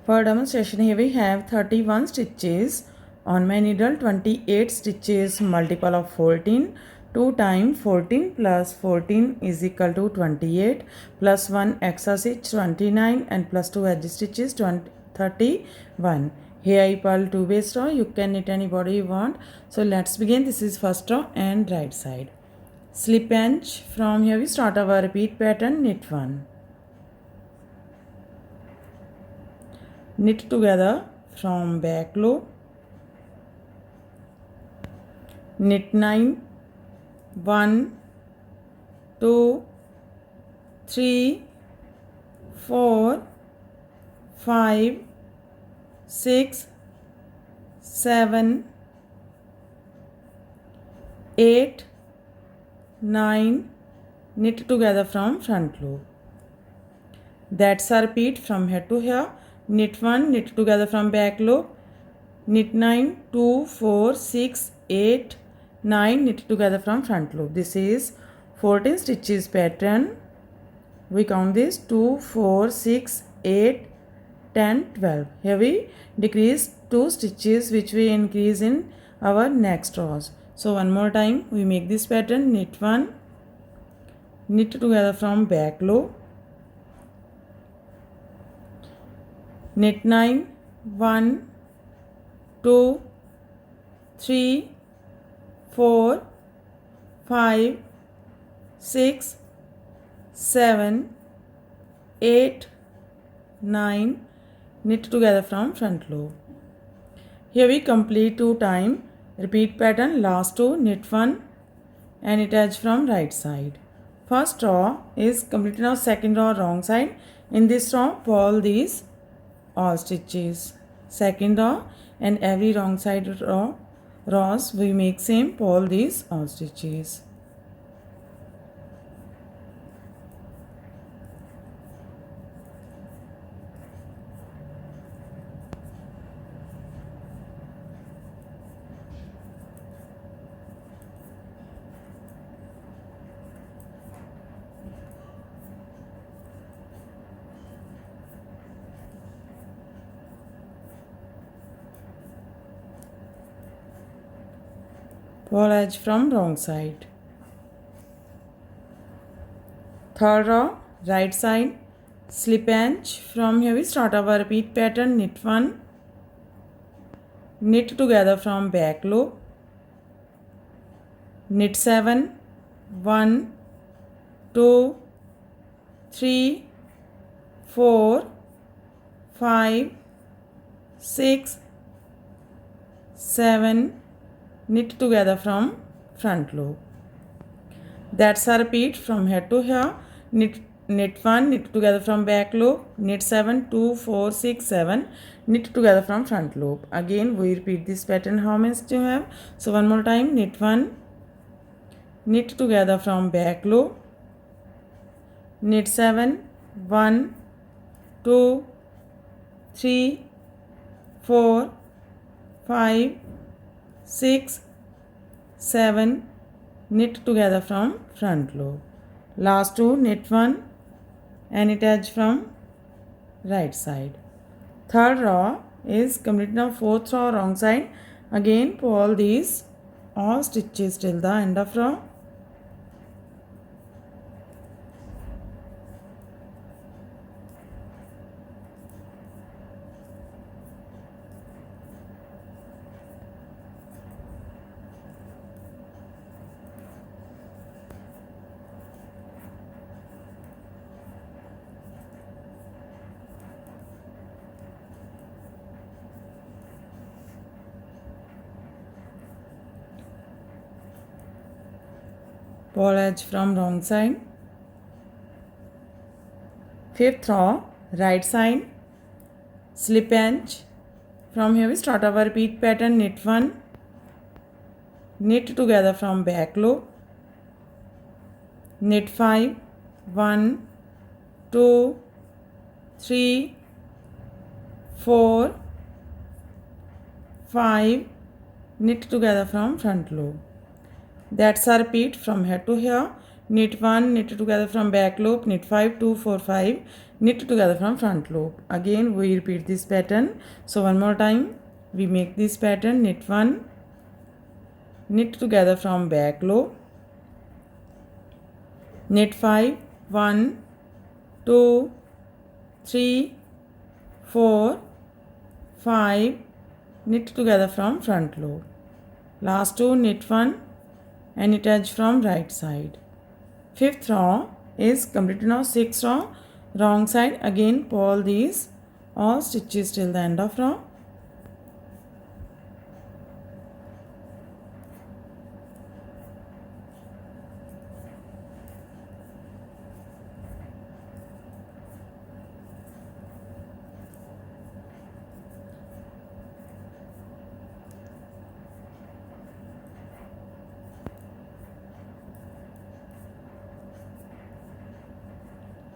For demonstration, here we have 31 stitches on my needle, 28 stitches multiple of 14. 2 times 14 plus 14 is equal to 28 plus 1 extra stitch 29 and plus 2 edge stitches 31. Here I purl 2 base row. You can knit any body you want. So let's begin. This is first row and right side. Slip inch. From here we start our repeat pattern. Knit 1. Knit together from back loop. Knit 9. 1, 2, 3, 4, 5, 6, 7, 8, 9. Knit together from front loop. That's a repeat from here to here. Knit 1, knit together from back loop. Knit 9, 2, 4, 6, 8, 9, knit together from front loop. This is 14 stitches pattern. We count this 2, 4, 6, 8, 10, 12. Here we decrease 2 stitches which we increase in our next rows. So one more time we make this pattern. Knit 1, knit together from back loop. Knit 9, 1, 2, 3, 4, 5, 6, 7, 8, 9. Knit together from front loop. Here we complete 2 times. Repeat pattern. Last 2 knit 1 and knit edge from right side. First row is completed now. Second row wrong side. In this row purl these all stitches. Second row and every wrong side rows we make same purl these all stitches. Purl edge from wrong side. Third row right side slip inch. From here we start our repeat pattern. Knit 1, knit together from back loop. Knit 7, 1, 2, 3, 4, 5, 6, 7. Knit together from front loop. That's a repeat from here to here. Knit 1, knit together from back loop. Knit 7, 2, 4, 6, 7. Knit together from front loop. Again we repeat this pattern how many you have. So one more time. Knit 1, knit together from back loop. Knit 7, 1, 2, 3, 4, 5, 6, 7. Knit together from front loop. Last 2 knit 1 and knit edge from right side. Third row is complete now. Fourth row wrong side. Again purl these all stitches till the end of row. Purl edge from wrong side. Fifth row right side slip inch. From here we start our repeat pattern. Knit 1, knit together from back loop. Knit 5, 1, 2, 3, 4, 5. Knit together from front loop. That's a repeat from here to here. knit 1, knit together from back loop, knit 5, 2, 4, 5, knit together from front loop. Again we repeat this pattern. So one more time we make this pattern, knit 1, knit together from back loop, knit 5, 1, 2, 3, 4, 5, knit together from front loop. Last two, knit 1 and knit edge from right side. Fifth row is completed now. Sixth row, wrong side. Again pull these all stitches till the end of row.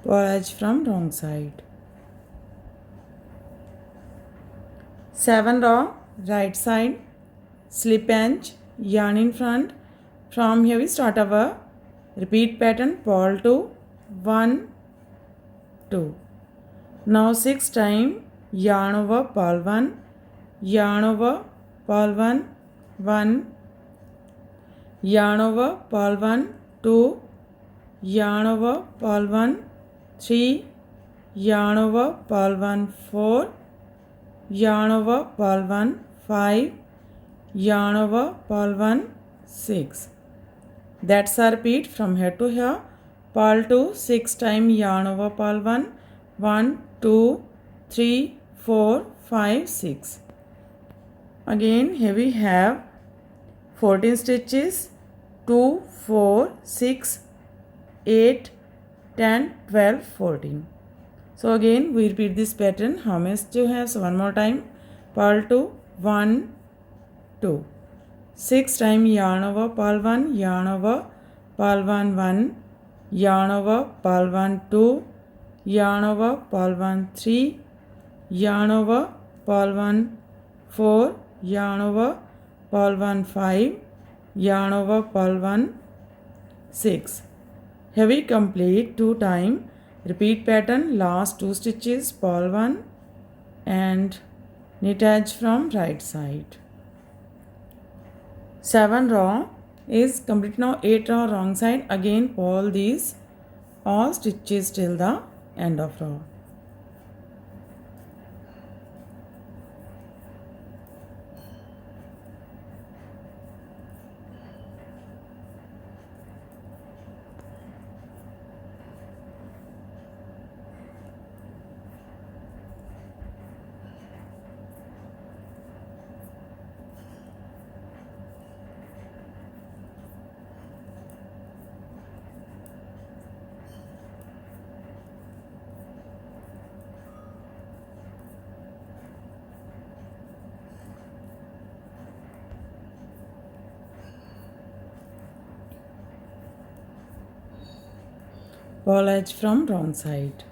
Pull edge from wrong side. 7 row, right side, slip edge, yarn in front. From here we start our repeat pattern, purl 2, 1, 2. Now 6 time yarn over, purl 1, yarn over, purl 1, 1, yarn over, purl 1, 2, yarn over, purl 1, 3, yarn over, purl 1, 4, yarn over, purl 1, 5, yarn over, purl 1, 6. That's our repeat from here to here. Purl 2, 6 time yarn over, purl 1, 1, 2, 3, 4, 5, 6. Again here we have 14 stitches, 2, 4, 6, 8, 10, 12, 14. So again we repeat this pattern. How much do you have? So one more time. Purl 2, 1, 2. 6 time yarn over, purl 1, yarn over, purl 1, 1, yarn over, purl 1, 2, yarn over, purl 1, 3, yarn over, purl 1, 4, yarn over, purl 1, 5, yarn over, purl 1, 6. Here we complete 2 time repeat pattern, last 2 stitches, purl 1 and knit edge from right side. 7 row is complete now. 8 row wrong side. Again pull these all stitches till the end of row. Pull edge from wrong side.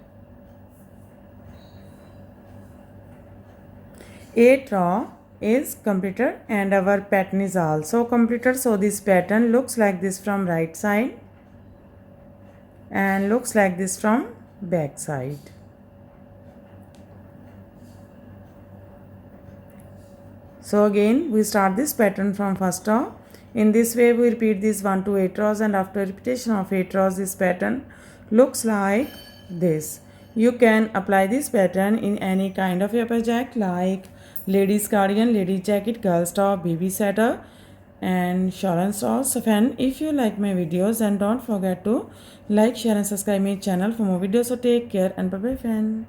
8 row is completed and our pattern is also completed. So this pattern looks like this from right side and looks like this from back side. So again we start this pattern from first row. In this way we repeat these 1 to 8 rows, and after repetition of 8 rows this pattern looks like this. You can apply this pattern in any kind of a project like ladies cardigan, ladies jacket, girls top, baby sweater and shawl and straws. So friend, if you like my videos, then don't forget to like, share and subscribe my channel for more videos. So take care and bye bye friend.